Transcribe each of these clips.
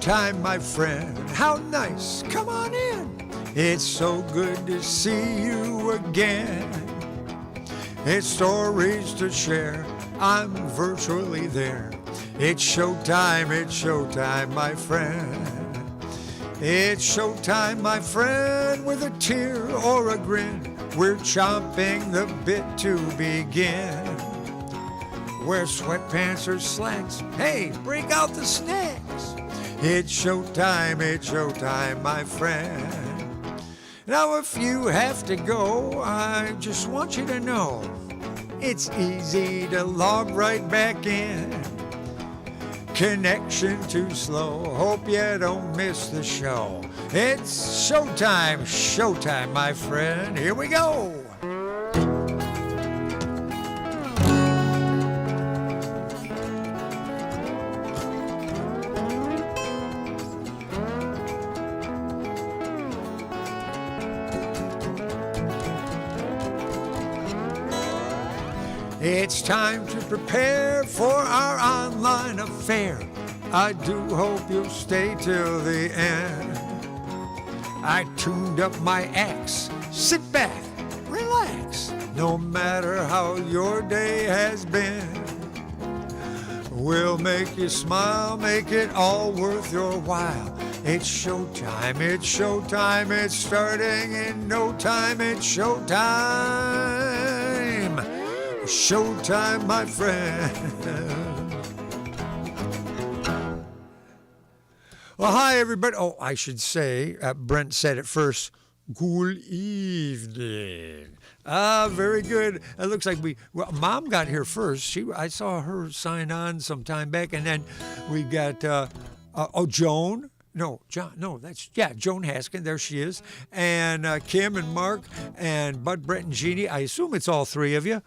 Time, my friend, how nice. Come on in. It's so good to see you again. It's stories to share. I'm virtually there. It's showtime, my friend. It's showtime, my friend, with a tear or a grin. We're chomping the bit to begin. Wear sweatpants or slacks. Hey, break out the snacks. It's showtime, my friend. Now, if you have to go, I just want you to know it's easy to log right back in. Connection too slow. Hope you don't miss the show. It's showtime, my friend. Here we go. It's time to prepare for our online affair. I do hope you'll stay till the end. I tuned up my axe. Sit back, relax. No matter how your day has been, we'll make you smile, make it all worth your while. It's showtime, it's starting in no time. It's showtime. Showtime, my friend. Well, hi, everybody. Oh, I should say, Brent said it first. Good evening. Very good. It looks like Mom got here first. I saw her sign on some time back, and then we got, Joan. No, John. No, Joan Haskin. There she is, and Kim and Mark and Bud, Brett, and Jeannie. I assume it's all three of you.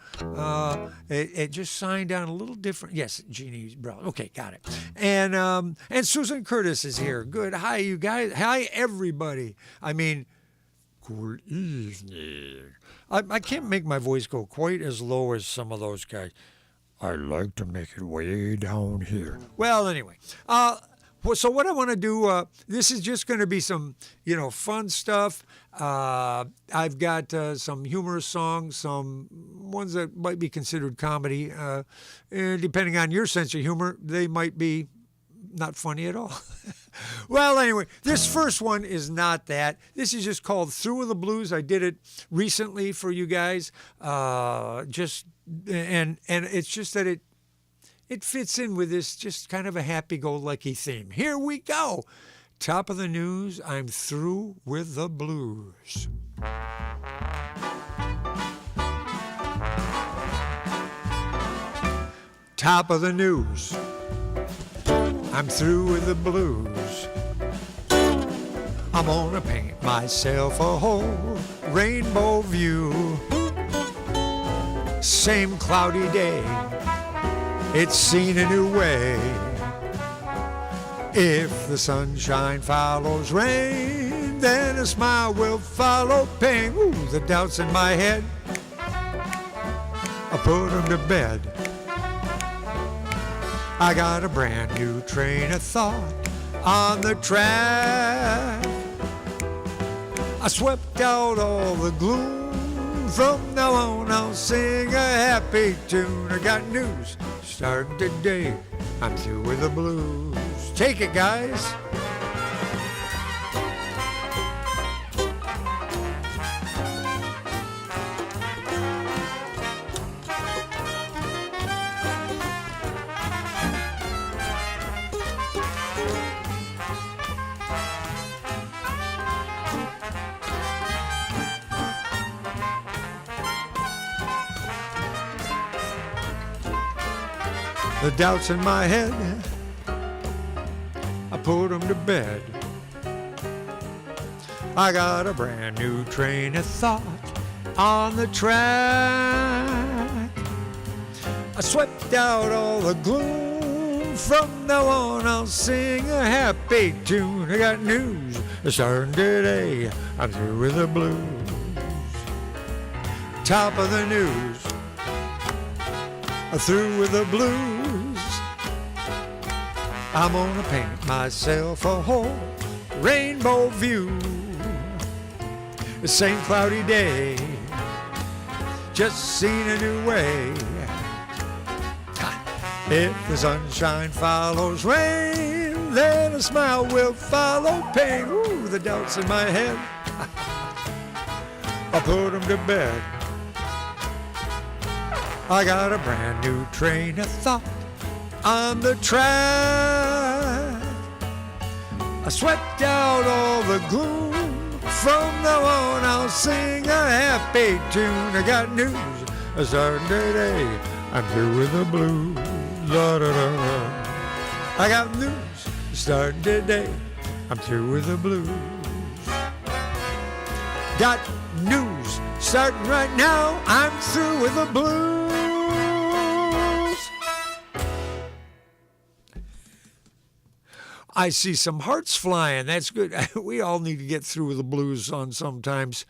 It just signed on a little different. Yes, Jeannie's brother. Okay, got it. And Susan Curtis is here. Good. Hi, you guys. Hi, everybody. I mean, good evening. I can't make my voice go quite as low as some of those guys. I like to make it way down here. Well, anyway. So what I want to do, this is just going to be some, fun stuff. I've got some humorous songs, some ones that might be considered comedy. And depending on your sense of humor, they might be not funny at all. Well, anyway, this first one is not that. This is just called Through with the Blues. I did it recently for you guys. And it's just that it fits in with this just kind of a happy-go-lucky theme. Here we go. Top of the news, I'm through with the blues. Top of the news, I'm through with the blues. I'm gonna paint myself a whole rainbow view. Same cloudy day, it's seen a new way. If the sunshine follows rain, then a smile will follow pain. Ooh, the doubts in my head, I put them to bed. I got a brand new train of thought on the track. I swept out all the gloom. From now on I'll sing a happy tune. I got news starting today, I'm through with the blues. Take it, guys. The doubts in my head, I put them to bed. I got a brand new train of thought on the track. I swept out all the gloom. From now on I'll sing a happy tune. I got news starting today, I'm through with the blues. Top of the news, I'm through with the blues. I'm gonna paint myself a whole rainbow view. The same cloudy day, just seen a new way. If the sunshine follows rain, then a smile will follow pain. Ooh, the doubts in my head, I'll put them to bed. I got a brand new train of thought on the track. I swept out all the gloom. From now on, I'll sing a happy tune. I got news, a certain day, I'm through with the blues. La, da, da, da. I got news, starting today, I'm through with the blues. Got news, starting right now, I'm through with the blues. I see some hearts flying. That's good. We all need to get through with the blues on sometimes.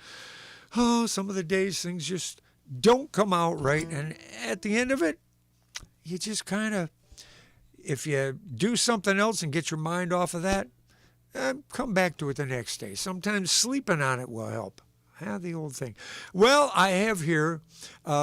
Oh, some of the days things just don't come out right. And at the end of it, you just kind of, if you do something else and get your mind off of that, come back to it the next day. Sometimes sleeping on it will help. The old thing. Well, I have here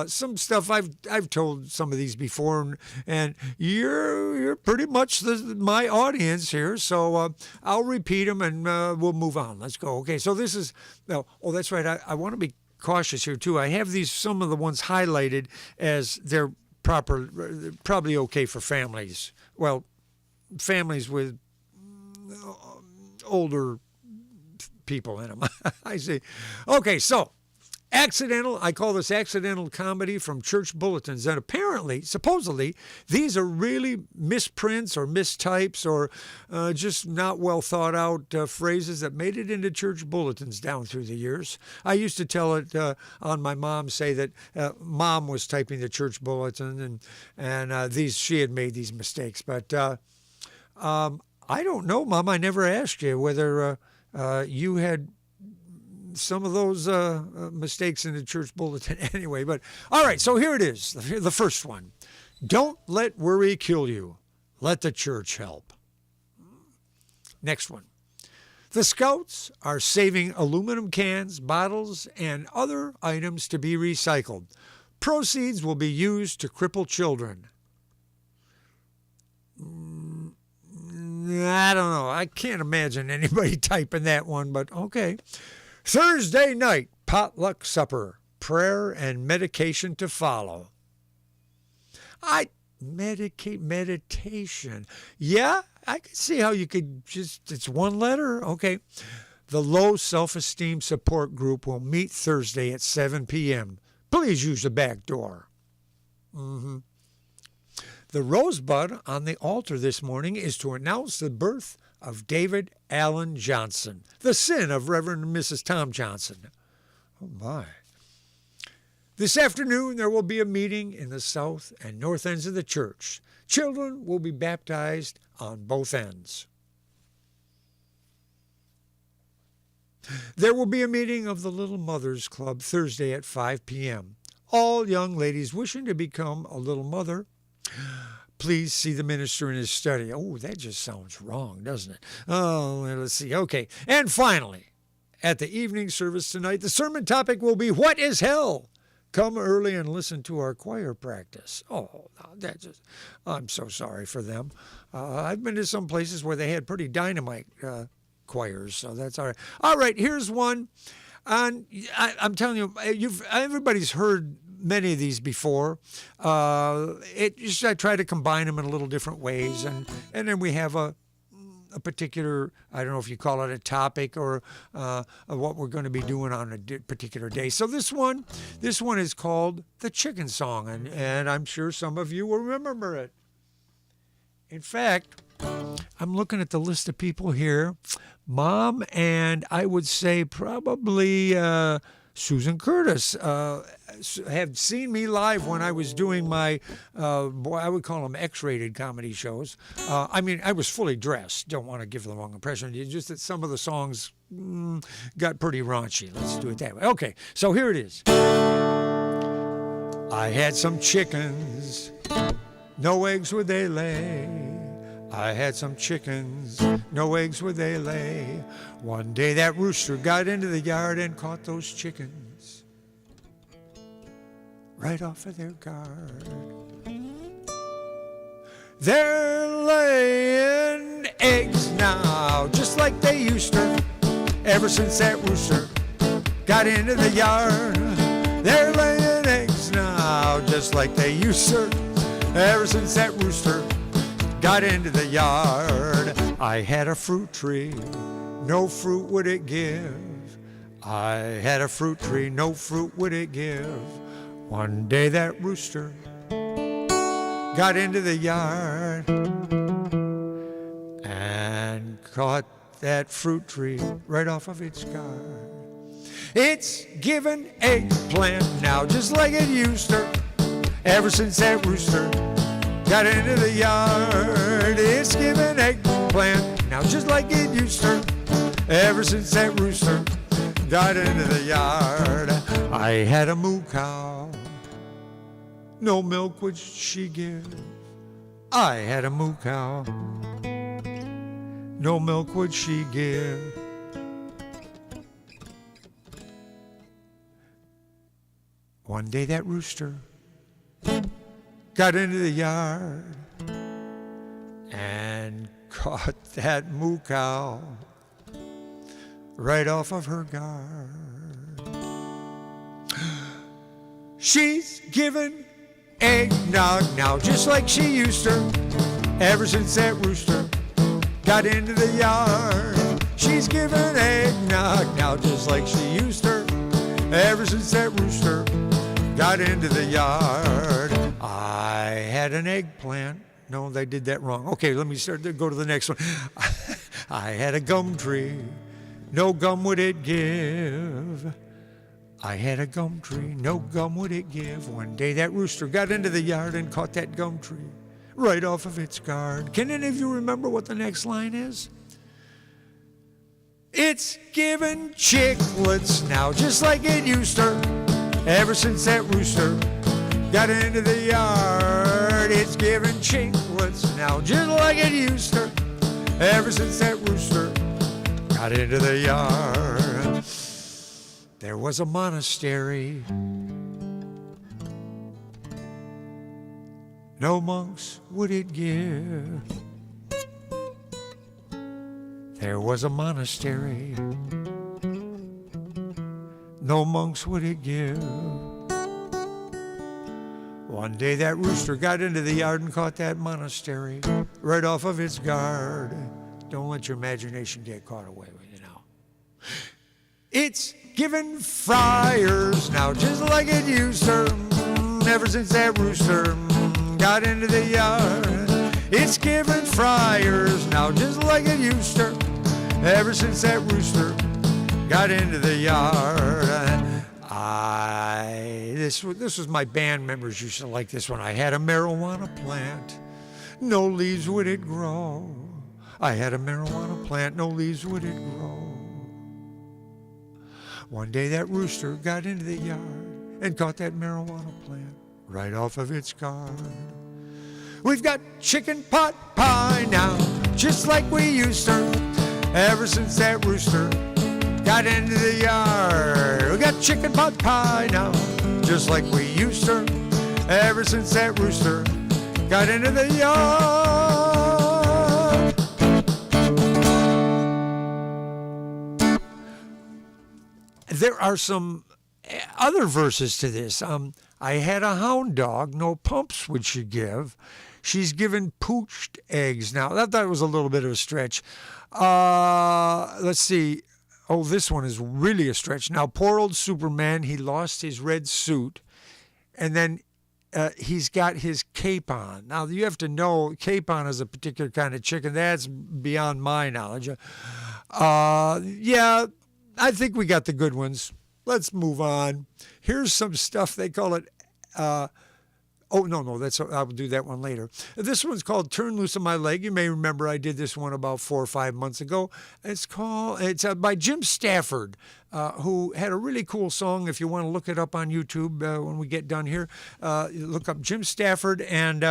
some stuff I've told some of these before, and you're pretty much my audience here, so I'll repeat them and we'll move on. Let's go. Okay, so this is that's right. I want to be cautious here too. I have some of the ones highlighted as they're probably okay for families. Well, families with older people in them. I see. Okay, so I call this accidental comedy from church bulletins. And apparently, supposedly, these are really misprints or mistypes or just not well thought out phrases that made it into church bulletins down through the years. I used to tell it on my mom, say that mom was typing the church bulletin and she had made these mistakes. But I don't know, Mom. I never asked you whether you had some of those mistakes in the church bulletin anyway. But all right, so here it is. The first one. Don't let worry kill you. Let the church help. Next one. The Scouts are saving aluminum cans, bottles, and other items to be recycled. Proceeds will be used to cripple children. I don't know. I can't imagine anybody typing that one, but okay. Thursday night, potluck supper, prayer and medication to follow. Meditation. Yeah, I could see how you could it's one letter. Okay. The Low Self-Esteem Support Group will meet Thursday at 7 p.m. Please use the back door. The rosebud on the altar this morning is to announce the birth of David Allen Johnson, the son of Reverend and Mrs. Tom Johnson. Oh, my. This afternoon, there will be a meeting in the south and north ends of the church. Children will be baptized on both ends. There will be a meeting of the Little Mothers Club Thursday at 5 p.m. All young ladies wishing to become a little mother, please see the minister in his study. Oh, that just sounds wrong, doesn't it? Oh, let's see. Okay. And finally, at the evening service tonight, the sermon topic will be, What is Hell? Come early and listen to our choir practice. Oh, I'm so sorry for them. I've been to some places where they had pretty dynamite choirs, so that's all right. All right, here's one. And I'm telling you, everybody's heard many of these before. I try to combine them in a little different ways, and then we have a particular, I don't know if you call it a topic or what we're going to be doing on a particular day. So this one is called the Chicken Song, and I'm sure some of you will remember it. In fact, I'm looking at the list of people here. Mom and I would say probably Susan Curtis have seen me live when I was doing my, I would call them X-rated comedy shows. I mean, I was fully dressed. Don't want to give the wrong impression. It's just that some of the songs got pretty raunchy. Let's do it that way. Okay, so here it is. I had some chickens, no eggs would they lay. I had some chickens, no eggs would they lay. One day that rooster got into the yard and caught those chickens right off of their guard. They're laying eggs now, just like they used to, ever since that rooster got into the yard. They're laying eggs now, just like they used to, ever since that rooster got into the yard. I had a fruit tree, no fruit would it give. I had a fruit tree, no fruit would it give. One day that rooster got into the yard and caught that fruit tree right off of its guard. It's given eggplant now, just like it used to, ever since that rooster got into the yard. It's given eggplant now, just like it used to, ever since that rooster got into the yard. I had a moo cow, no milk would she give. I had a moo cow, no milk would she give. One day that rooster got into the yard and caught that moo cow right off of her guard. She's given eggnog now, just like she used to, ever since that rooster got into the yard. She's given eggnog now, just like she used to, ever since that rooster got into the yard. I had an eggplant. No, they did that wrong. Okay, let me go to the next one. I had a gum tree. No gum would it give. I had a gum tree. No gum would it give. One day that rooster got into the yard and caught that gum tree right off of its guard. Can any of you remember what the next line is? It's given chicklets now, just like it used to, ever since that rooster got into the yard. It's given chicklets now, just like it used to, ever since that rooster got into the yard. There was a monastery. No monks would it give. There was a monastery. No monks would it give. One day that rooster got into the yard and caught that monastery right off of its guard. Don't let your imagination get caught away with you now. It's given friars now, just like it used to, ever since that rooster got into the yard. It's given friars now, just like it used to, ever since that rooster got into the yard. This was my band members used to like this one. I had a marijuana plant, no leaves would it grow. I had a marijuana plant, no leaves would it grow. One day that rooster got into the yard and caught that marijuana plant right off of its guard. We've got chicken pot pie now, just like we used to, ever since that rooster got into the yard. We got chicken pot pie now, just like we used to, ever since that rooster got into the yard. There are some other verses to this. I had a hound dog, no pumps would she give. She's given poached eggs now. I thought it was a little bit of a stretch. Let's see. Oh, this one is really a stretch. Now, poor old Superman, he lost his red suit, and then he's got his cape on. Now, you have to know capon is a particular kind of chicken. That's beyond my knowledge. Yeah, I think we got the good ones. Let's move on. Here's some stuff. They call it... Oh, no, I'll do that one later. This one's called Turn Loose of My Leg. You may remember I did this one about 4 or 5 months ago. It's by Jim Stafford, who had a really cool song. If you want to look it up on YouTube when we get done here, look up Jim Stafford and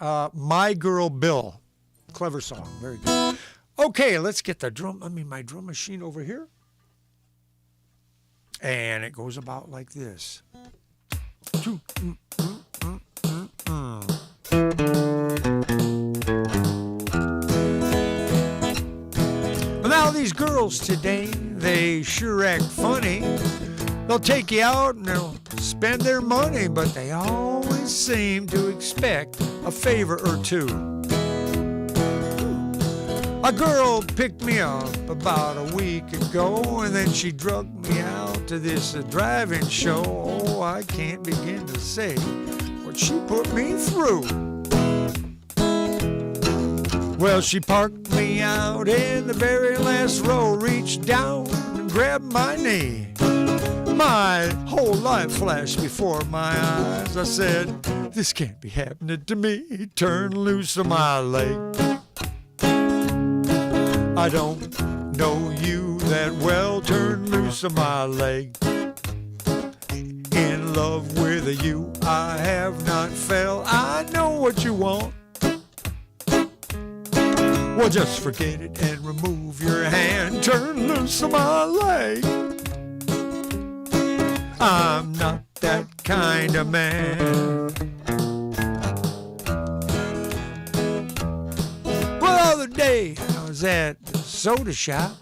My Girl Bill. Clever song. Very good. Okay, let's get my drum machine over here. And it goes about like this. Now these girls today, they sure act funny. They'll take you out and they'll spend their money, but they always seem to expect a favor or two. A girl picked me up about a week ago, and then she drugged me out to this drive-in show. Oh, I can't begin to say what she put me through. Well, she parked me out in the very last row, reached down and grabbed my knee. My whole life flashed before my eyes. I said, this can't be happening to me. Turn loose of my leg. I don't know you that well. Turn loose of my leg. In love with you, I have not fell. I know what you want. Well, just forget it and remove your hand. Turn loose of my leg. I'm not that kind of man. Well, the other day I was at the soda shop.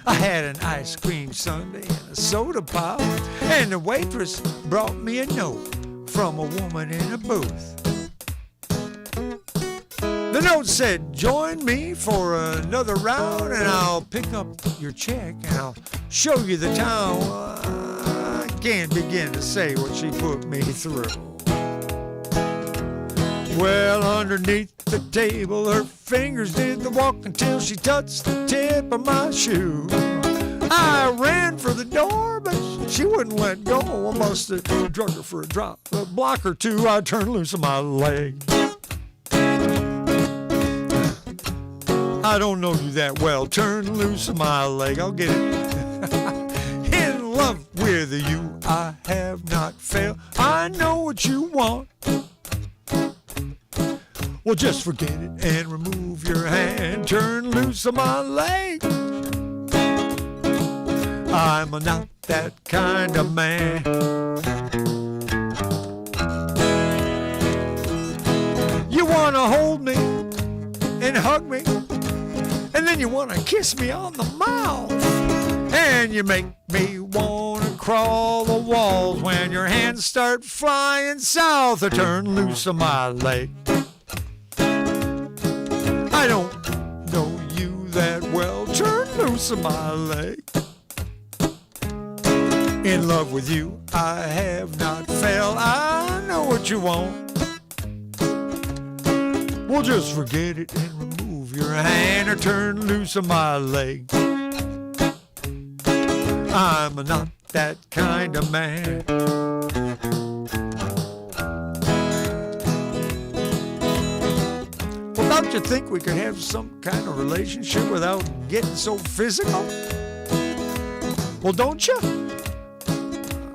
I had an ice cream sundae and a soda pop, and the waitress brought me a note from a woman in a booth. The note said, join me for another round and I'll pick up your check and I'll show you the town. I can't begin to say what she put me through. Well, underneath the table, her fingers did the walk until she touched the tip of my shoe. I ran for the door, but she wouldn't let go. I must have drug her for a block or two. I turned loose of my leg. I don't know you that well. Turn loose of my leg. I'll get it. In love with you, I have not failed. I know what you want. Well, just forget it and remove your hand. Turn loose of my leg. I'm not that kind of man. You want to hold me and hug me, and then you want to kiss me on the mouth, and you make me want to crawl the walls when your hands start flying south. Or turn loose of my leg. I don't know you that well. Turn loose of my leg. In love with you, I have not failed. I know what you want. Well, just forget it and remove your hand or turn loose of my leg. I'm not that kind of man. Well, don't you think we could have some kind of relationship without getting so physical? Well, don't you? I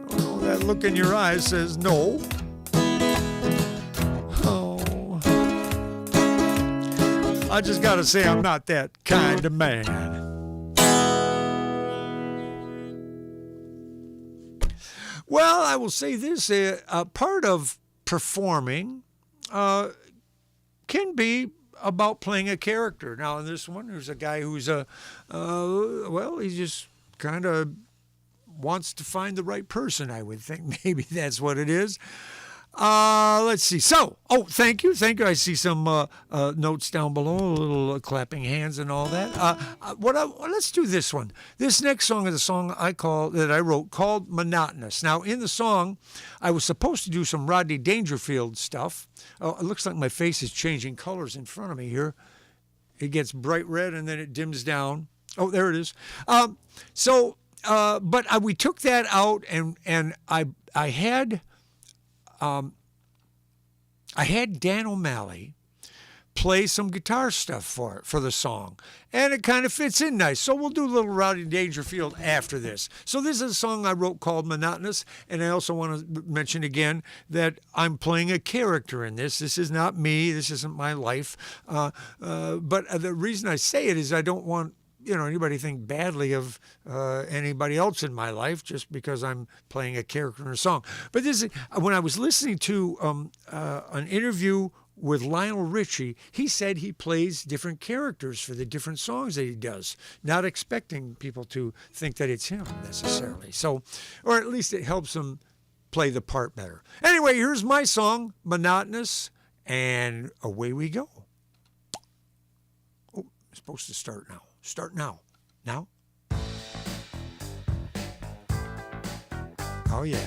don't know, that look in your eyes says no. I just got to say I'm not that kind of man. Well, I will say this. Part of performing can be about playing a character. Now, in this one, there's a guy who's he just kind of wants to find the right person, I would think. Maybe that's what it is. Let's see. So, thank you. I see some notes down below, a little clapping hands and all that. Let's do this one. This next song is a song that I wrote called Monotonous. Now, in the song, I was supposed to do some Rodney Dangerfield stuff. It looks like my face is changing colors in front of me here. It gets bright red and then it dims down. Oh, there it is. But we took that out and I had Dan O'Malley play some guitar stuff for the song. And it kind of fits in nice. So we'll do a little Rodney Dangerfield after this. So this is a song I wrote called Monotonous. And I also want to mention again that I'm playing a character in this. This is not me. This isn't my life. But the reason I say it is I don't want anybody think badly of anybody else in my life just because I'm playing a character in a song. But this is, when I was listening to an interview with Lionel Richie, he said he plays different characters for the different songs that he does, not expecting people to think that it's him necessarily. So, or at least it helps him play the part better. Anyway, here's my song, Monotonous, and away we go. Oh, I'm supposed to start now. Start now. Now? Oh, yeah.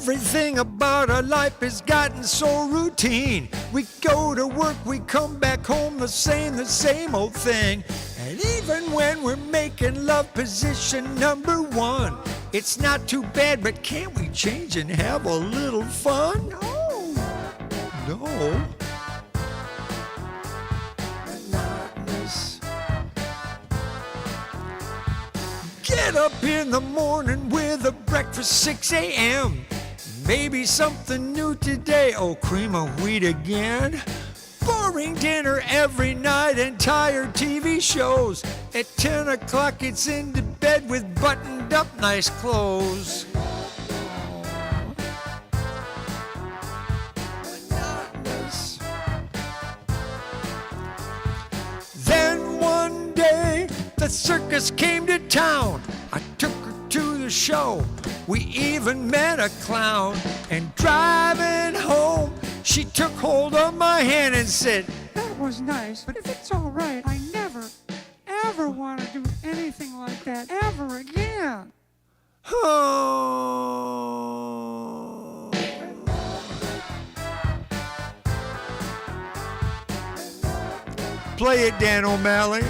Everything about our life has gotten so routine. We go to work, we come back home, the same old thing. And even when we're making love position number one, it's not too bad, but can't we change and have a little fun? No. Monotonous. Get up in the morning with a breakfast 6 a.m. Maybe something new today, oh, cream of wheat again. Boring dinner every night and tired TV shows. At 10 o'clock it's into bed with buttoned up nice clothes. Monotonous. Then one day the circus came to town. I took her to the show. We even met a clown, and driving home, she took hold of my hand and said, "That was nice, but if it's all right, I never, ever want to do anything like that ever again." Oh. Play it, Dan O'Malley.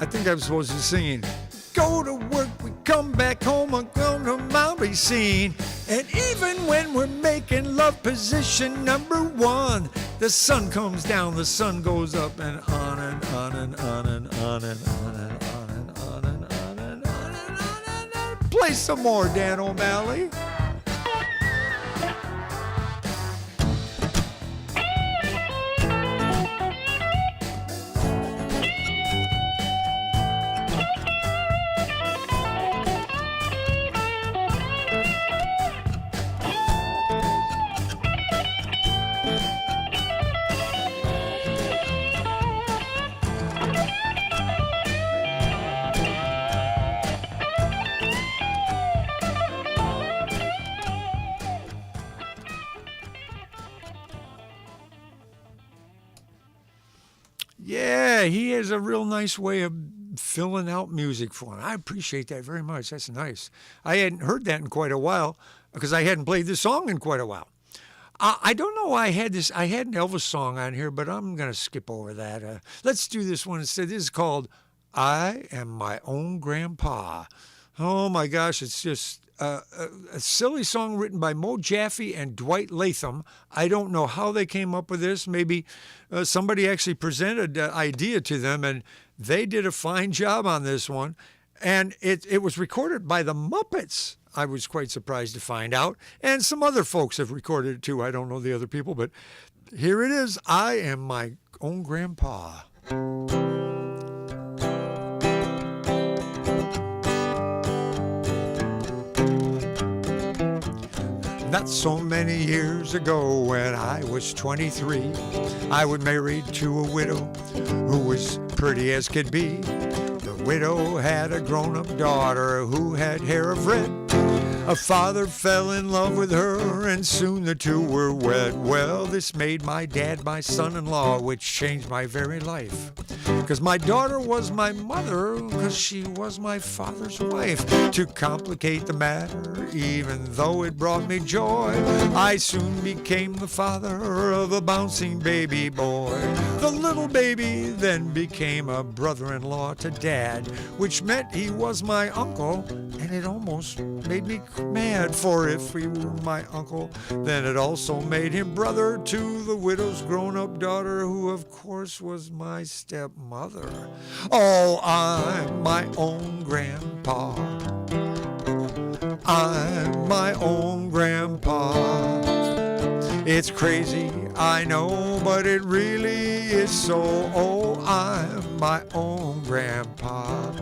I think I'm supposed to be singing. Go to work, we come back home, and come to Molly scene. And even when we're making love position number one, the sun comes down, the sun goes up, and on and on and on and on and on and on and on and on and on and on and on. Play some more, Dan O'Malley. Yeah, he has a real nice way of filling out music for him. I appreciate that very much. That's nice. I hadn't heard that in quite a while because I hadn't played this song in quite a while. I don't know why I had this. I had an Elvis song on here, but I'm going to skip over that. Let's do this one instead. This is called I Am My Own Grandpa. Oh, my gosh. It's just a silly song written by Mo Jaffe and Dwight Latham. I don't know how they came up with this. Maybe somebody actually presented the idea to them, and they did a fine job on this one. And it was recorded by the Muppets. I was quite surprised to find out. And some other folks have recorded it too. I don't know the other people, but here it is. I Am My Own Grandpa. Not so many years ago, when I was 23, I was married to a widow who was pretty as could be. The widow had a grown-up daughter who had hair of red. A father fell in love with her, and soon the two were wed. Well, this made my dad my son-in-law, which changed my very life. 'Cause my daughter was my mother, 'cause she was my father's wife. To complicate the matter, even though it brought me joy, I soon became the father of a bouncing baby boy. The little baby then became a brother-in-law to Dad, which meant he was my uncle, and it almost made me mad, for if he were my uncle, then it also made him brother to the widow's grown-up daughter, who of course was my stepmother. Oh, I'm my own grandpa. I'm my own grandpa. It's crazy, I know, but it really is so. Oh, I'm my own grandpa.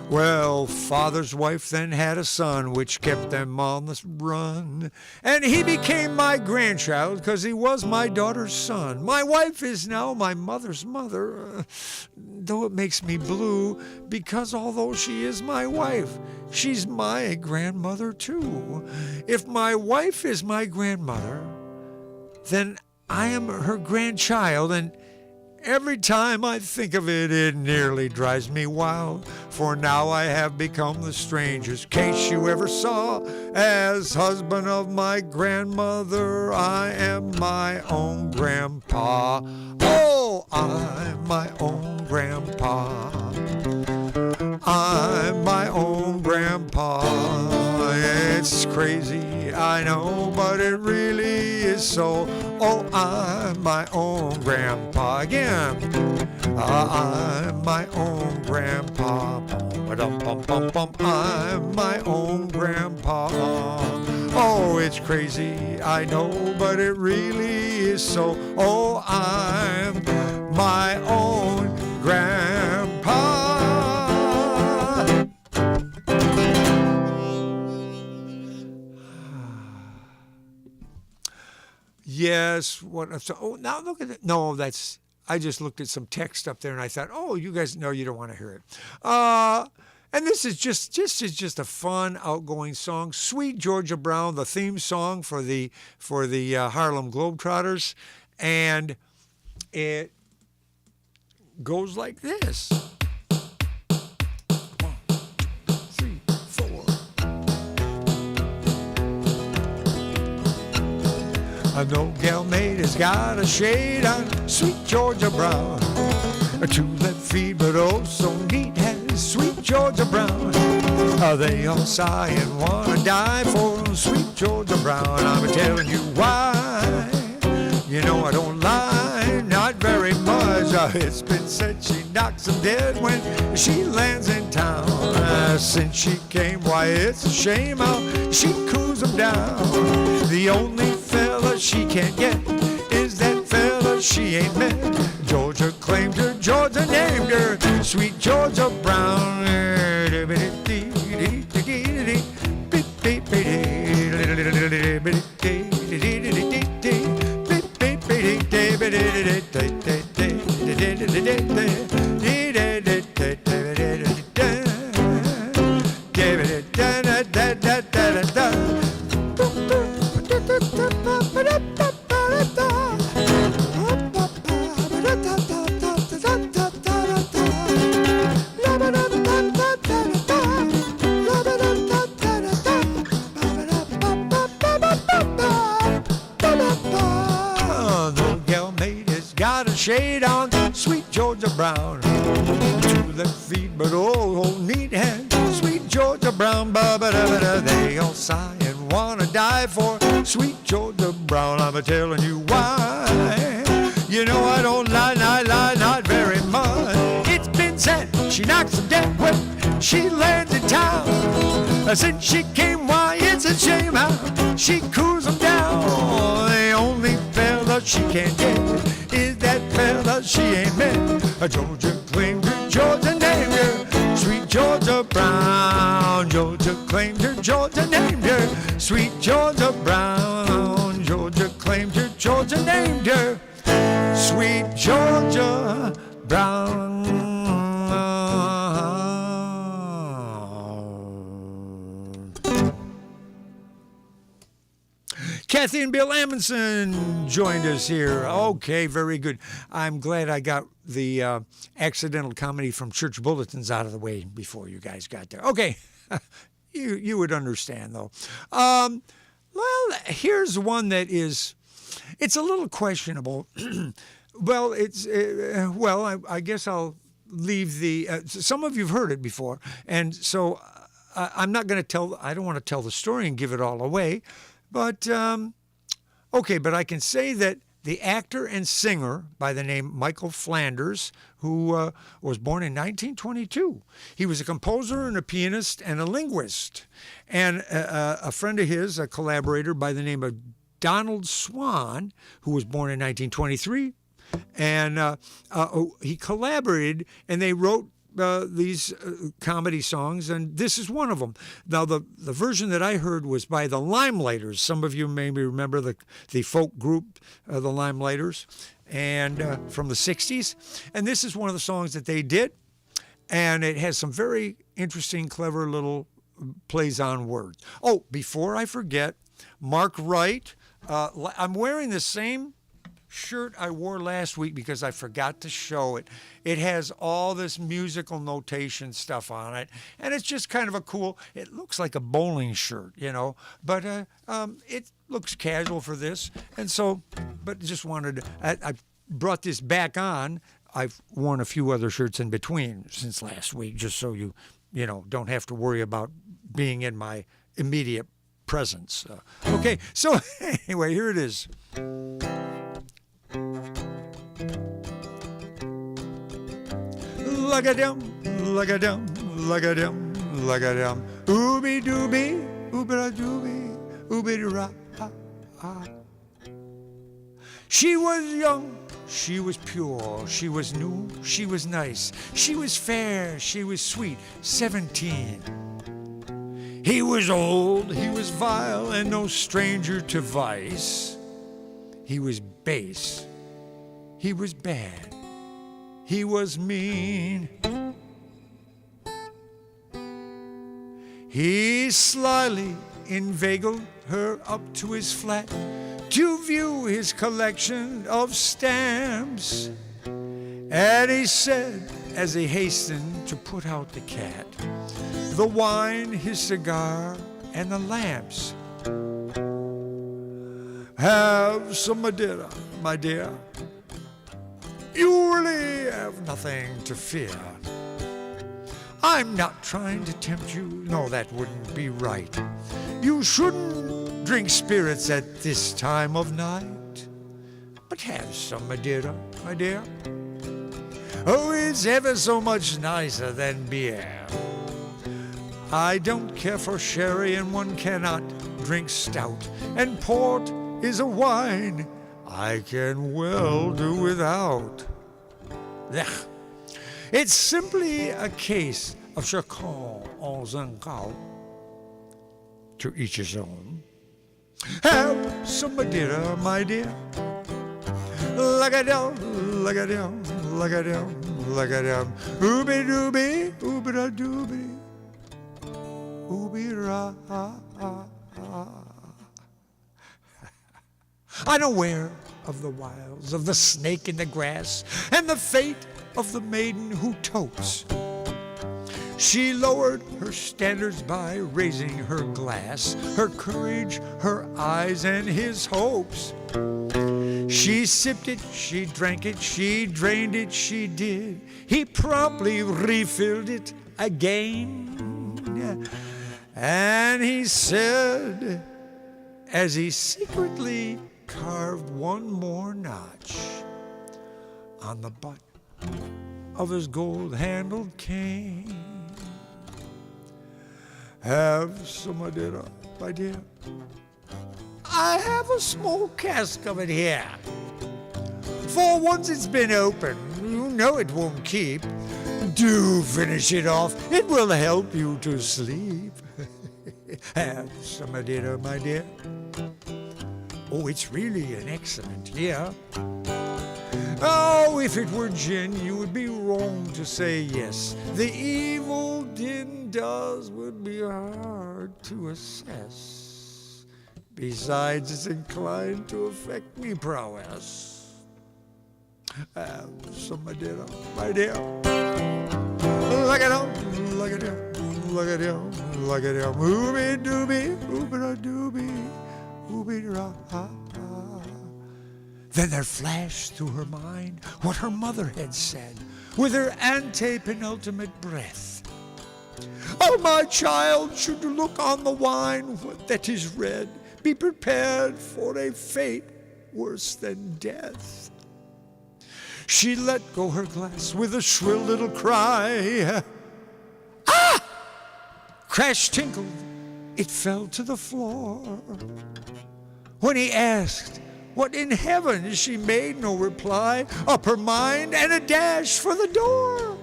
Well, father's wife then had a son, which kept them on the run. And he became my grandchild, 'cause he was my daughter's son. My wife is now my mother's mother, though it makes me blue, because although she is my wife, she's my grandmother too. If my wife is my grandmother, then I am her grandchild, and every time I think of it, it nearly drives me wild, for now I have become the strangest case you ever saw. As husband of my grandmother, I am my own grandpa. Oh, I'm my own grandpa. I'm my own grandpa. It's crazy, I know, but it really is so. Oh, I'm my own grandpa again. I'm my own grandpa. I'm my own grandpa. Oh, it's crazy, I know, but it really is so. Oh, I'm my own grandpa. Yes, what? So, oh, now look at it. No, that's. I just looked at some text up there, and I thought, oh, you guys know you don't want to hear it. And this is just a fun, outgoing song. Sweet Georgia Brown, the theme song for the Harlem Globetrotters, and it goes like this. 1, 2, 3, 4. No gal mate has got a shade on sweet Georgia Brown. 2 left feet, but oh so neat has sweet Georgia Brown. They all sigh and wanna die for sweet Georgia Brown. I'm telling you why. You know I don't lie, not very much. It's been said she knocks 'em dead when she lands in town. Since she came, why it's a shame how she cools 'em down. The only fella she can't get is that fella she ain't met. Georgia claimed her, Georgia named her sweet Georgia Brown. Shade on sweet Georgia Brown. 2 left feet, but oh, neat hand, sweet Georgia Brown. Ba-ba-da-ba-da. They all sigh and wanna die for sweet Georgia Brown. I'm a-telling you why. You know I don't lie, not very much. It's been said she knocks them dead when she lands in town. Since she came, why it's a shame how she cools them down. The only fella she can't get is that fella she ain't met. Georgia claimed her, Georgia named her sweet Georgia Brown. Georgia claimed her, Georgia named her sweet Georgia Brown. Georgia claimed her, Georgia named Kathy and Bill Amundsen joined us here. Okay, very good. I'm glad I got the accidental comedy from Church Bulletins out of the way before you guys got there. Okay, you would understand, though. Well, here's one that is, it's a little questionable. Well, I guess I'll leave the, some of you've heard it before, and so I'm not going to tell, I don't want to tell the story and give it all away, but, okay, but I can say that the actor and singer by the name Michael Flanders, who was born in 1922. He was a composer and a pianist and a linguist. And a friend of his, a collaborator by the name of Donald Swan, who was born in 1923. And he collaborated, and they wrote these comedy songs, and this is one of them. Now, the version that I heard was by the Limelighters. Some of you maybe remember the folk group, the Limelighters, and from the 60s. And this is one of the songs that they did, and it has some very interesting, clever little plays on words. Oh, before I forget, Mark Wright, I'm wearing the same shirt I wore last week because I forgot to show it. It has all this musical notation stuff on it, and it's just kind of a cool, it looks like a bowling shirt, you know, but it looks casual for this, and so, but just wanted, I brought this back on. I've worn a few other shirts in between since last week, just so you know, don't have to worry about being in my immediate presence. Okay, so anyway, here it is. Lug-a-dum, lug-a-dum, lug-a-dum, lug-a-dum, ooby-dooby, ooba-dooby, ooby-doo-ra-ah-ah. She was young, she was pure, she was new, she was nice, she was fair, she was sweet, 17. He was old, he was vile, and no stranger to vice. He was base, he was bad, he was mean. He slyly inveigled her up to his flat to view his collection of stamps. And he said, as he hastened to put out the cat, the wine, his cigar, and the lamps, "Have some Madeira, my dear. You really have nothing to fear. I'm not trying to tempt you. No, that wouldn't be right. You shouldn't drink spirits at this time of night. But have some Madeira, my dear. Oh, it's ever so much nicer than beer. I don't care for sherry, and one cannot drink stout, and port is a wine I can well do without. Ugh. It's simply a case of chacun en son cas. To each his own. Have some Madeira, my dear. Lug-a-dum, lug-a-dum, lug-a-dum, lug-a-dum. Ooby-dooby, ooby-da-dooby, ooby-ra-ah-ah. Unaware of the wiles of the snake in the grass and the fate of the maiden who totes, she lowered her standards by raising her glass, her courage, her eyes, and his hopes. She sipped it, she drank it, she drained it, she did. He promptly refilled it again. And he said, as he secretly carved one more notch on the butt of his gold-handled cane, "Have some Madeira, my dear. I have a small cask of it here. For once it's been opened, you know it won't keep. Do finish it off, it will help you to sleep. Have some Madeira, my dear. Oh, it's really an excellent year. Oh, if it were gin, you would be wrong to say yes. The evil din does would be hard to assess. Besides, it's inclined to affect me prowess. So my dear, look at him, look at him, look at him, look at him. Ooby dooby, ooby dooby, ooby da. Then there flashed through her mind what her mother had said with her antepenultimate breath. Oh, my child, should you look on the wine that is red, be prepared for a fate worse than death. She let go her glass with a shrill little cry. Ah! Crash tinkled, it fell to the floor. When he asked what in heaven, she made no reply. Up her mind and a dash for the door.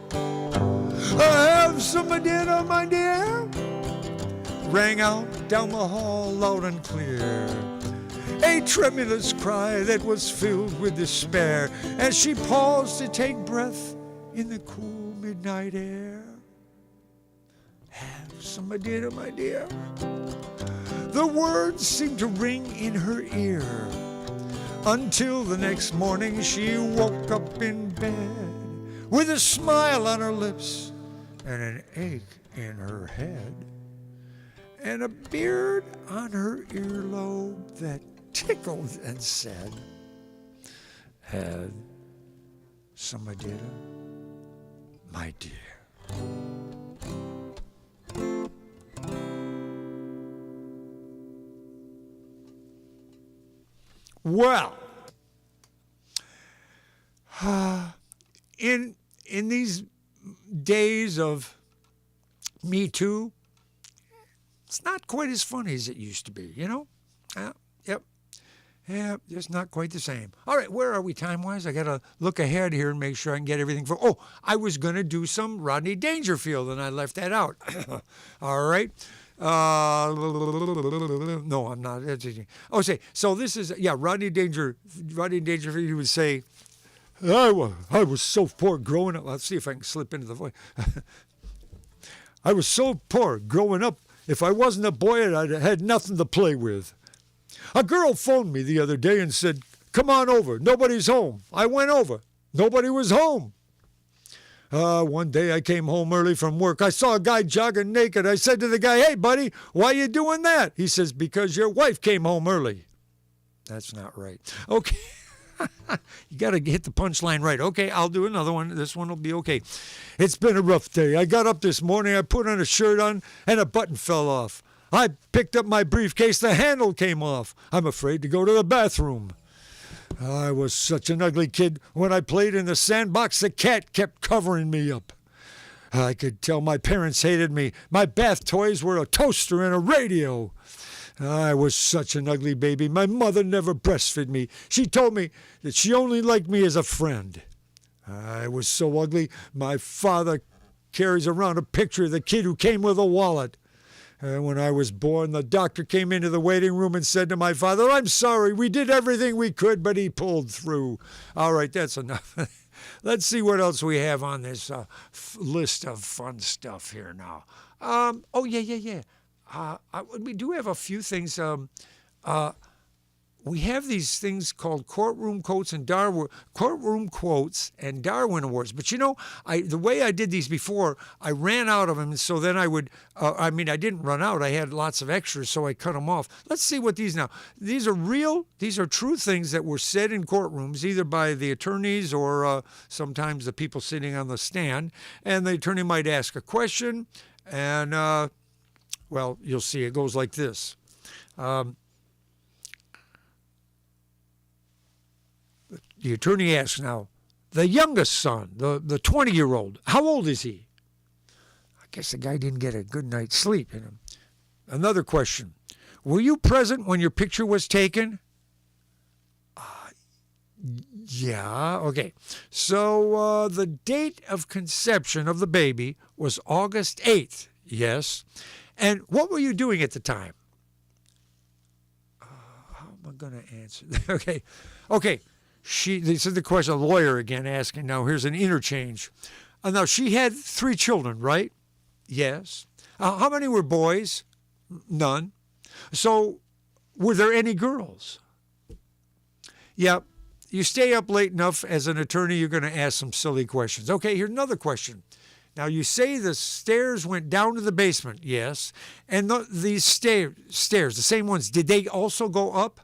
Have some dinner, my dear, rang out down the hall loud and clear. A tremulous cry that was filled with despair as she paused to take breath in the cool midnight air. Have some dinner, my dear. The words seemed to ring in her ear until the next morning she woke up in bed with a smile on her lips and an ache in her head and a beard on her earlobe that tickled and said, had some dinner, my dear. Well, in these days of Me Too, it's not quite as funny as it used to be, you know? Yep. Yeah, just not quite the same. All right, where are we time-wise? I got to look ahead here and make sure I can get everything for... Oh, I was going to do some Rodney Dangerfield, and I left that out. All right. No, I'm not. Oh, say, so this is... Yeah, Rodney Dangerfield, he would say, I was so poor growing up. Let's see if I can slip into the voice. I was so poor growing up. If I wasn't a boy, I'd had nothing to play with. A girl phoned me the other day and said, come on over. Nobody's home. I went over. Nobody was home. One day I came home early from work. I saw a guy jogging naked. I said to the guy, hey, buddy, why you doing that? He says, because your wife came home early. That's not right. Okay. You got to hit the punchline right. Okay, I'll do another one. This one will be okay. It's been a rough day. I got up this morning. I put on a shirt on, and a button fell off. I picked up my briefcase. The handle came off. I'm afraid to go to the bathroom. I was such an ugly kid. When I played in the sandbox, the cat kept covering me up. I could tell my parents hated me. My bath toys were a toaster and a radio. I was such an ugly baby. My mother never breastfed me. She told me that she only liked me as a friend. I was so ugly, my father carries around a picture of the kid who came with a wallet. When I was born, the doctor came into the waiting room and said to my father, I'm sorry, we did everything we could, but he pulled through. All right, that's enough. Let's see what else we have on this list of fun stuff here now. Yeah. We do have a few things. We have these things called courtroom quotes and Darwin Awards. But you know, the way I did these before, I ran out of them. So then I would, I didn't run out. I had lots of extras, so I cut them off. Let's see what these now. These are real. These are true things that were said in courtrooms, either by the attorneys or sometimes the people sitting on the stand. And the attorney might ask a question, and well, you'll see. It goes like this. The attorney asks now, the youngest son, the 20-year-old, how old is he? I guess the guy didn't get a good night's sleep. You know? Another question, were you present when your picture was taken? Yeah, okay. So the date of conception of the baby was August 8th, yes. And what were you doing at the time? How am I going to answer that? Okay. This is the question, a lawyer again asking. Now, here's an interchange. Now, she had 3 children, right? Yes. How many were boys? None. So, Were there any girls? Yep. You stay up late enough as an attorney, you're going to ask some silly questions. Okay, here's another question. Now, you say the stairs went down to the basement. Yes. And these stairs, the same ones, did they also go up?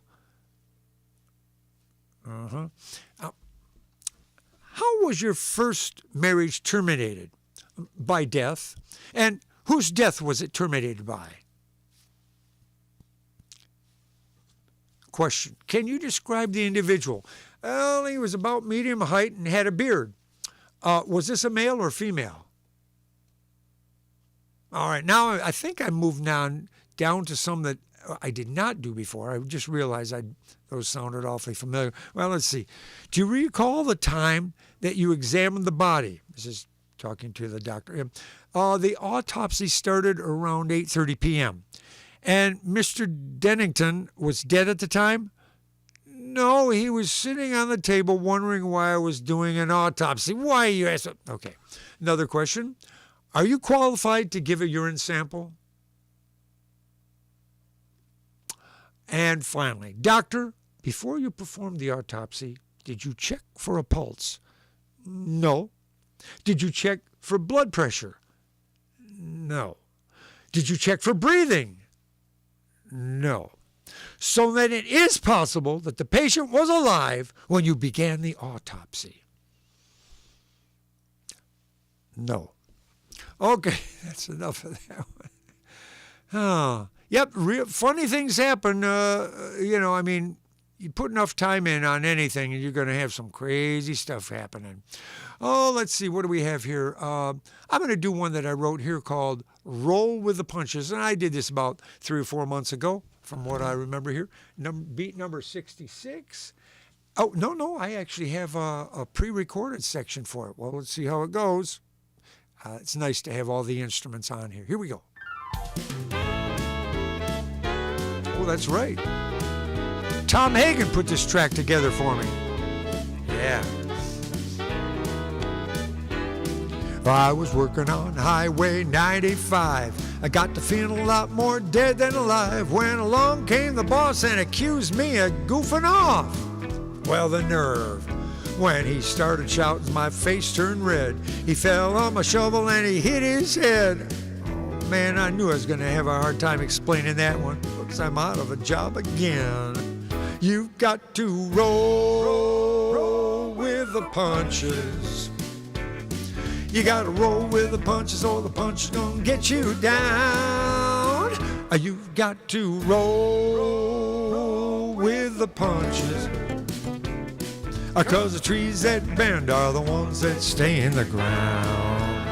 Uh-huh. How was your first marriage terminated? By death. And whose death was it terminated by? Question. Can you describe the individual? Well, he was about medium height and had a beard. Was this a male or female? All right, now I think I moved on down to some that I did not do before. I just realized those sounded awfully familiar. Well, let's see. Do you recall the time that you examined the body? This is talking to the doctor. The autopsy started around 8:30 p.m. And Mr. Dennington was dead at the time? No, he was sitting on the table wondering why I was doing an autopsy. Why, you ask? Okay. Another question. Are you qualified to give a urine sample? And finally, doctor, before you performed the autopsy, did you check for a pulse? No. Did you check for blood pressure? No. Did you check for breathing? No. So then it is possible that the patient was alive when you began the autopsy. No. Okay, that's enough of that one. Oh, yep, funny things happen. You put enough time in on anything and you're going to have some crazy stuff happening. Oh, let's see, what do we have here? I'm going to do one that I wrote here called Roll with the Punches. And I did this about 3 or 4 months ago, from what I remember here. Beat number 66. Oh, no, I actually have a pre-recorded section for it. Well, let's see how it goes. It's nice to have all the instruments on here. Here we go. Oh, that's right. Tom Hagen put this track together for me. Yeah. I was working on Highway 95. I got to feeling a lot more dead than alive when along came the boss and accused me of goofing off. Well, the nerve. When he started shouting, my face turned red. He fell on my shovel and he hit his head. Oh, man, I knew I was going to have a hard time explaining that one. Looks I'm out of a job again. You've got to roll with the punches. You got to roll with the punches or the punch is going to get you down. You've got to roll with the punches. 'Cause the trees that bend are the ones that stay in the ground.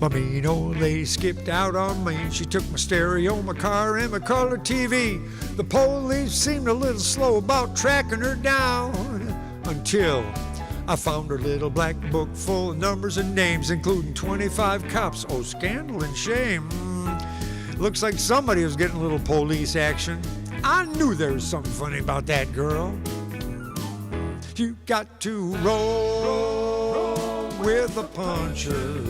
My mean old lady skipped out on me and she took my stereo, my car, and my color TV. The police seemed a little slow about tracking her down until I found her little black book full of numbers and names, including 25 cops. Oh, scandal and shame. Looks like somebody was getting a little police action. I knew there was something funny about that girl. You got to roll with the punches.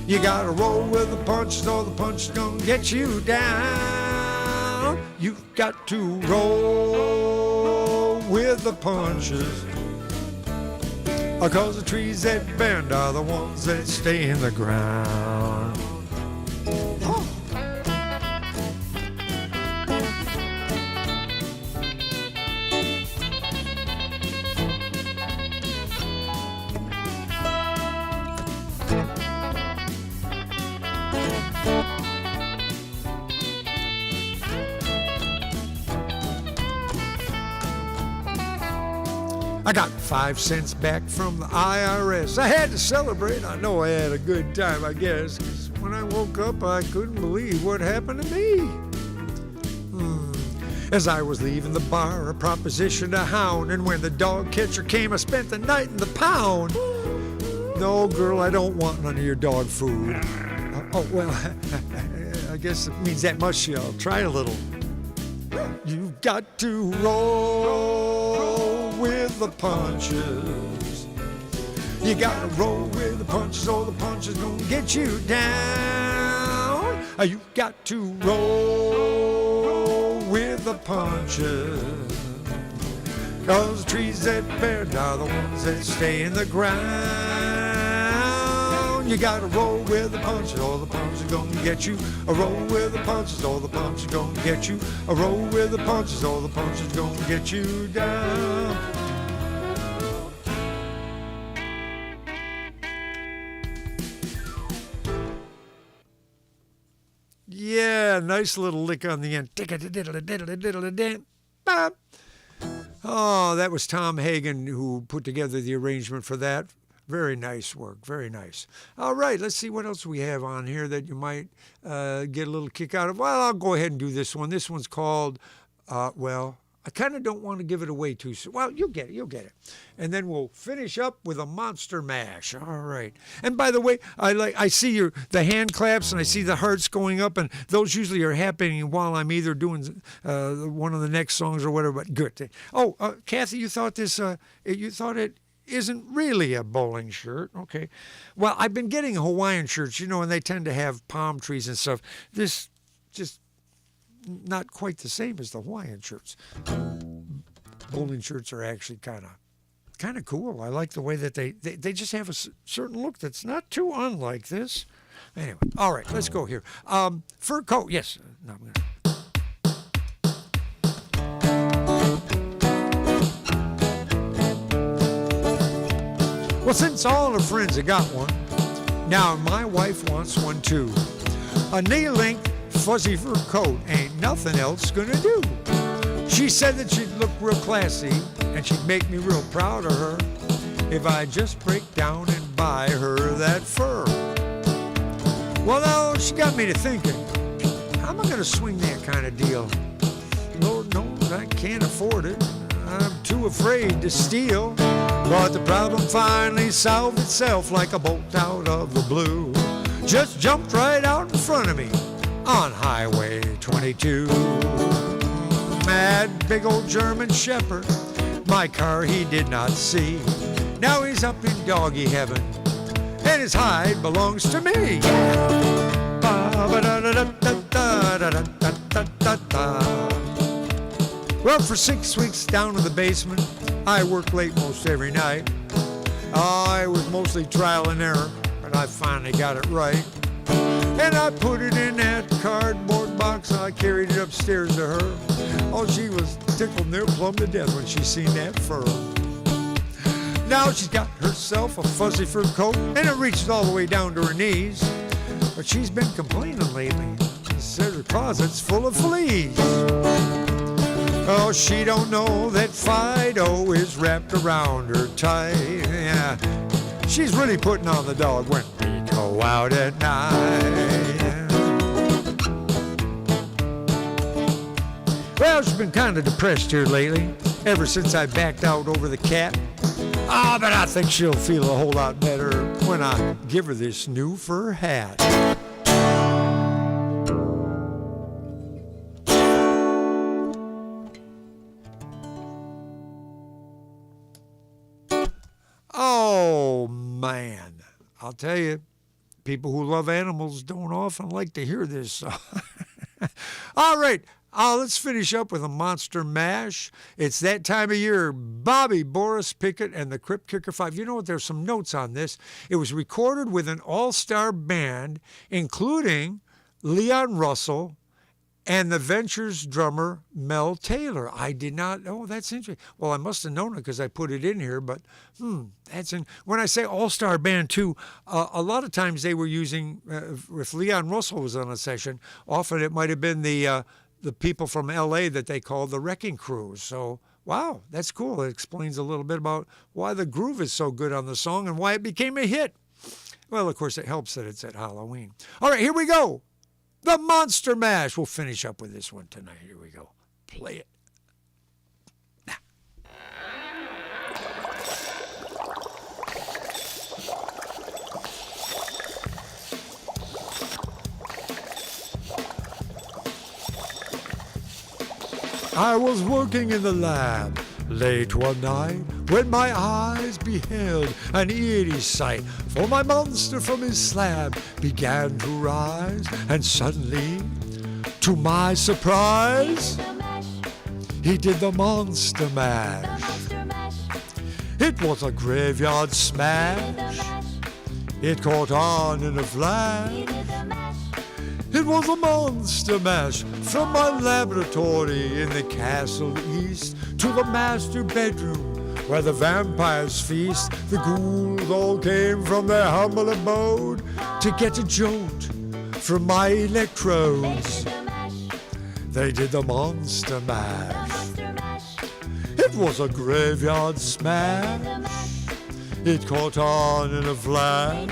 You got to roll with the punches or the punch is going to get you down. You got to roll with the punches. 'Cause the trees that bend are the ones that stay in the ground. Oh. I got 5 cents back from the IRS. I had to celebrate. I know I had a good time, I guess, 'cause when I woke up, I couldn't believe what happened to me. As I was leaving the bar, I propositioned a hound, and when the dog catcher came, I spent the night in the pound. No, girl, I don't want none of your dog food. Oh, well, I guess it means that much. I'll try a little. You've got to roll with the punches. You gotta roll with the punches or the punches gonna get you down. You got to roll with the punches. 'Cause the trees that bear are the ones that stay in the ground. You gotta roll with the punches or the punches gonna get you. A roll with the punches or the punches gonna get you. A roll with the punches or the punches gonna get you down. Yeah, nice little lick on the end. Oh, that was Tom Hagen who put together the arrangement for that. Very nice work. Very nice. All right, let's see what else we have on here that you might get a little kick out of. Well, I'll go ahead and do this one. This one's called, well, I kind of don't want to give it away too soon. Well, you'll get it. You'll get it. And then we'll finish up with a monster mash. All right. And by the way, I see the hand claps and I see the hearts going up, and those usually are happening while I'm either doing one of the next songs or whatever. But good. Oh, Kathy, you thought it isn't really a bowling shirt. Okay. Well, I've been getting Hawaiian shirts, and they tend to have palm trees and stuff. This just not quite the same as the Hawaiian shirts. Bowling shirts are actually kind of cool. I like the way that they just have a certain look that's not too unlike this. Anyway, all right, let's go here. Fur coat, yes. No, I'm gonna... Well, since all her friends have got one, now my wife wants one too. A knee-length fuzzy fur coat ain't nothing else gonna do. She said that she'd look real classy and she'd make me real proud of her if I just break down and buy her that fur. Well, now she got me to thinking, how am I gonna swing that kind of deal? Lord knows I can't afford it. I'm too afraid to steal. But the problem finally solved itself like a bolt out of the blue. Just jumped right out in front of me on Highway 22. Mad big old German Shepherd, my car he did not see. Now he's up in doggy heaven, and his hide belongs to me. Well, for 6 weeks down in the basement, I worked late most every night. I was mostly trial and error, but I finally got it right. And I put it in that cardboard box and I carried it upstairs to her. Oh, she was tickled near plumb to death when she seen that fur. Now she's got herself a fuzzy fur coat and it reaches all the way down to her knees. But she's been complaining lately. She said her closet's full of fleas. Oh, she don't know that Fido is wrapped around her tight. Yeah, she's really putting on the dog when we go out at night. Well, she's been kind of depressed here lately, ever since I backed out over the cat. But I think she'll feel a whole lot better when I give her this new fur hat. Oh, man. I'll tell you, people who love animals don't often like to hear this song. All right, let's finish up with a monster mash. It's that time of year. Bobby, Boris Pickett, and the Crypt Kicker 5. You know what? There's some notes on this. It was recorded with an all-star band, including Leon Russell and the Ventures drummer, Mel Taylor. I did not know. That's interesting. Well, I must have known it because I put it in here, but that's in. When I say all-star band, too, a lot of times they were using, if Leon Russell was on a session, often it might have been the people from L.A. that they called the Wrecking Crew. So, wow, that's cool. It explains a little bit about why the groove is so good on the song and why it became a hit. Well, of course, it helps that it's at Halloween. All right, here we go. The Monster Mash. We'll finish up with this one tonight. Here we go. Play it. I was working in the lab late one night when my eyes beheld an eerie sight, for my monster from his slab began to rise, and suddenly, to my surprise, he did the monster mash. It was a graveyard smash. It caught on in a flash. It was a monster mash from my laboratory in the castle east to the master bedroom where the vampires feast. The ghouls all came from their humble abode to get a jolt from my electrodes. They did the monster mash. It was a graveyard smash. It caught on in a flash.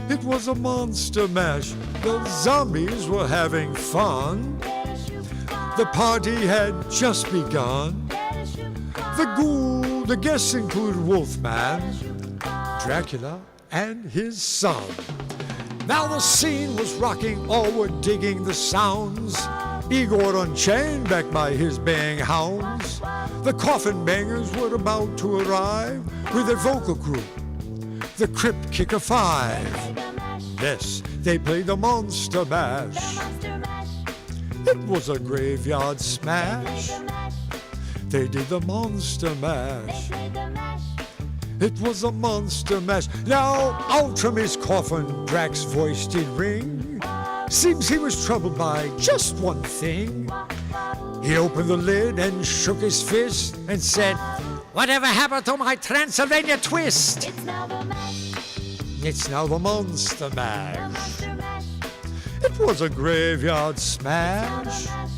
It was a monster mash. The zombies were having fun. The party had just begun. The guests included Wolfman, Dracula, and his son. Now the scene was rocking, all were digging the sounds. Igor Unchained, backed by his baying hounds. The coffin bangers were about to arrive with their vocal group, the Crypt Kicker 5. Yes, they played the Monster Mash. It was a graveyard smash. They did the Monster Mash. It was a monster mash. Now out from his coffin Drac's voice did ring. Seems he was troubled by just one thing. He opened the lid and shook his fist and said, "Whatever happened to my Transylvania twist?" It's now the mash. It's now the Monster The Mash. monster mash. It was a graveyard Now smash. the mash.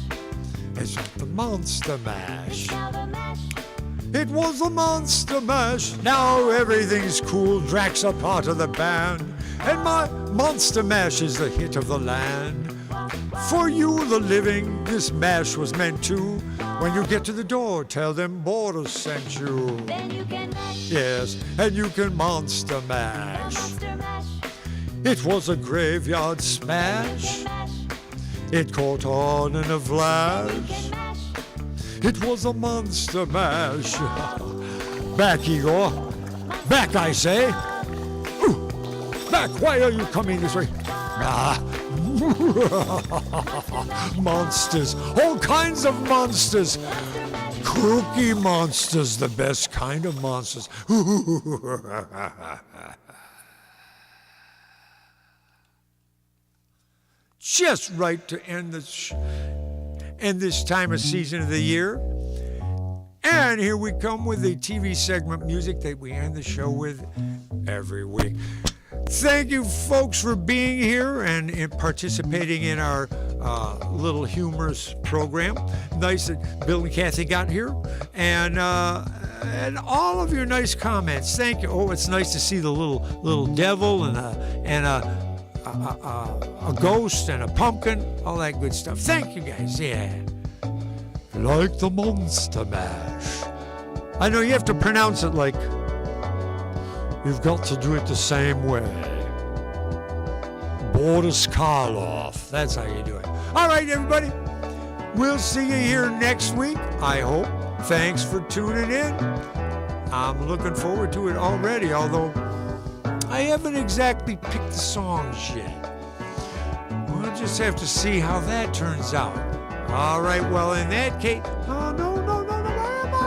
It's not the Monster Mash. Now the mash. It was a Monster Mash. Now everything's cool. Drac's a part of the band. And my Monster Mash is the hit of the land. For you, the living, this mash was meant to. When you get to the door, tell them Boris sent you. Then you can mash. Yes, and you can Monster The Mash. monster mash. It was a graveyard smash. Mash. It caught on in a We flash. can mash. It was a Monster Mash. Back, Igor. Back, I say. Ooh. Back, why are you coming this way? Ah. Monsters. All kinds of monsters. Kooky monsters, the best kind of monsters. Just right to end this time of season of the year. And here we come with the TV segment music that we end the show with every week. Thank you, folks, for being here and participating in our little humorous program. Nice that Bill and Kathy got here, and all of your nice comments. Thank you. Oh, it's nice to see the little devil and a ghost and a pumpkin, all that good stuff. Thank you, guys. Yeah. Like the Monster Mash. I know you have to pronounce it like you've got to do it the same way. Boris Karloff. That's how you do it. All right, everybody. We'll see you here next week, I hope. Thanks for tuning in. I'm looking forward to it already, although I haven't exactly picked the songs yet. We'll just have to see how that turns out. All right, well, in that case, oh, no, where am I?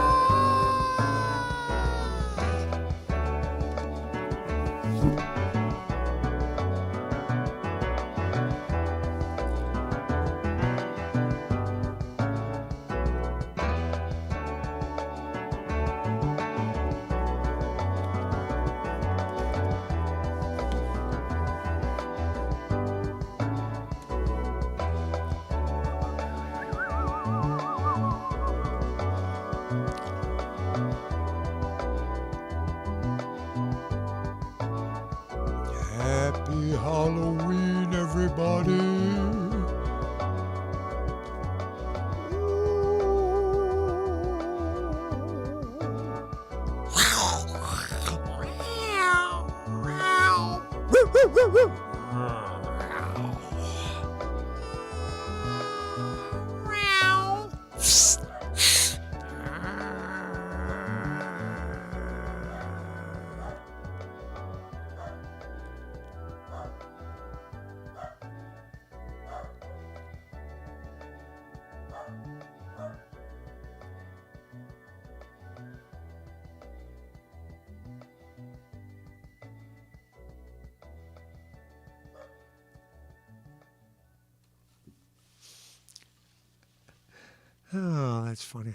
Happy Halloween, everybody. Oh, that's funny.